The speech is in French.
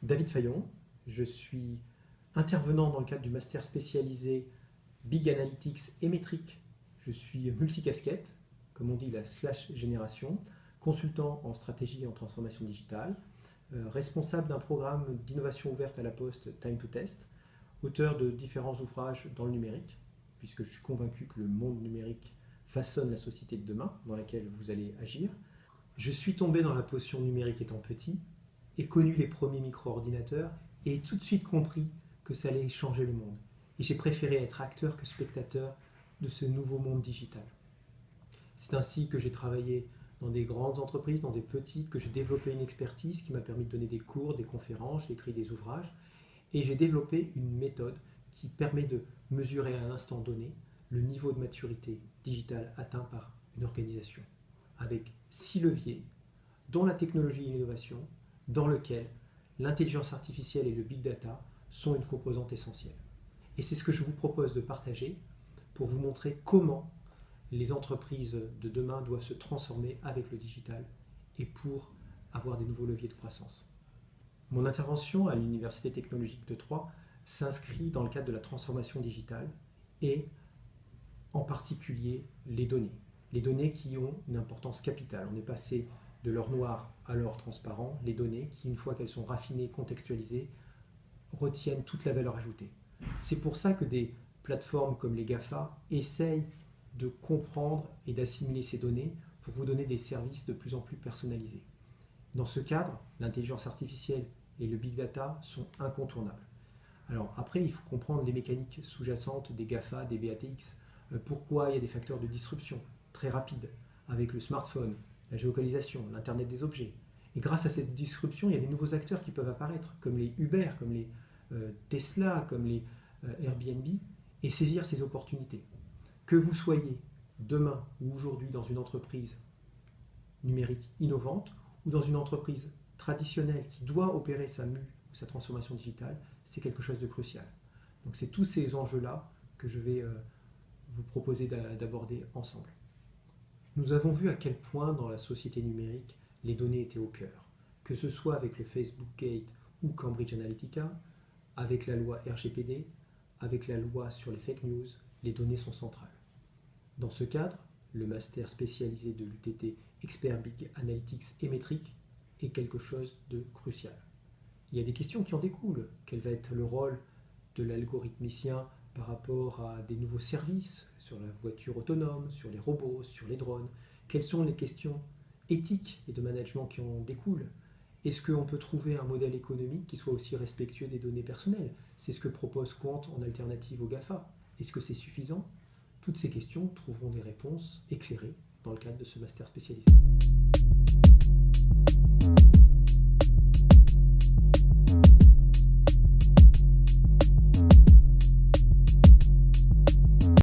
David Fayon, je suis intervenant dans le cadre du master spécialisé Big Analytics et métrique. Je suis multicasquette, comme on dit la slash génération, consultant en stratégie et en transformation digitale, responsable d'un programme d'innovation ouverte à la Poste Time to Test, auteur de différents ouvrages dans le numérique, puisque je suis convaincu que le monde numérique façonne la société de demain dans laquelle vous allez agir. Je suis tombé dans la potion numérique étant petit, et connu les premiers micro-ordinateurs, et tout de suite compris que ça allait changer le monde. Et j'ai préféré être acteur que spectateur de ce nouveau monde digital. C'est ainsi que j'ai travaillé dans des grandes entreprises, dans des petites, que j'ai développé une expertise qui m'a permis de donner des cours, des conférences, j'ai écrit des ouvrages, et j'ai développé une méthode qui permet de mesurer à un instant donné le niveau de maturité digitale atteint par une organisation, avec 6 leviers, dont la technologie et l'innovation, dans lequel l'intelligence artificielle et le big data sont une composante essentielle. Et c'est ce que je vous propose de partager pour vous montrer comment les entreprises de demain doivent se transformer avec le digital et pour avoir des nouveaux leviers de croissance. Mon intervention à l'Université technologique de Troyes s'inscrit dans le cadre de la transformation digitale et en particulier les données. Les données qui ont une importance capitale. On est passé de l'or noir à l'or transparent, les données qui, une fois qu'elles sont raffinées, contextualisées, retiennent toute la valeur ajoutée. C'est pour ça que des plateformes comme les GAFA essayent de comprendre et d'assimiler ces données pour vous donner des services de plus en plus personnalisés. Dans ce cadre, l'intelligence artificielle et le big data sont incontournables. Alors après, il faut comprendre les mécaniques sous-jacentes des GAFA, des BATX, pourquoi il y a des facteurs de disruption très rapides avec le smartphone, la géolocalisation, l'Internet des objets. Et grâce à cette disruption, il y a des nouveaux acteurs qui peuvent apparaître, comme les Uber, comme les Tesla, comme les Airbnb, et saisir ces opportunités. Que vous soyez demain ou aujourd'hui dans une entreprise numérique innovante ou dans une entreprise traditionnelle qui doit opérer sa mue ou sa transformation digitale, c'est quelque chose de crucial. Donc c'est tous ces enjeux-là que je vais vous proposer d'aborder ensemble. Nous avons vu à quel point dans la société numérique les données étaient au cœur, que ce soit avec le Facebook Gate ou Cambridge Analytica, avec la loi RGPD, avec la loi sur les fake news, les données sont centrales. Dans ce cadre, le master spécialisé de l'UTT Expert Big Analytics et métrique est quelque chose de crucial. Il y a des questions qui en découlent. Quel va être le rôle de l'algorithmicien par rapport à des nouveaux services sur la voiture autonome, sur les robots, sur les drones? Quelles sont les questions éthiques et de management qui en découlent? Est-ce qu'on peut trouver un modèle économique qui soit aussi respectueux des données personnelles? C'est ce que propose Quant en alternative au GAFA. Est-ce que c'est suffisant? Toutes ces questions trouveront des réponses éclairées dans le cadre de ce master spécialisé.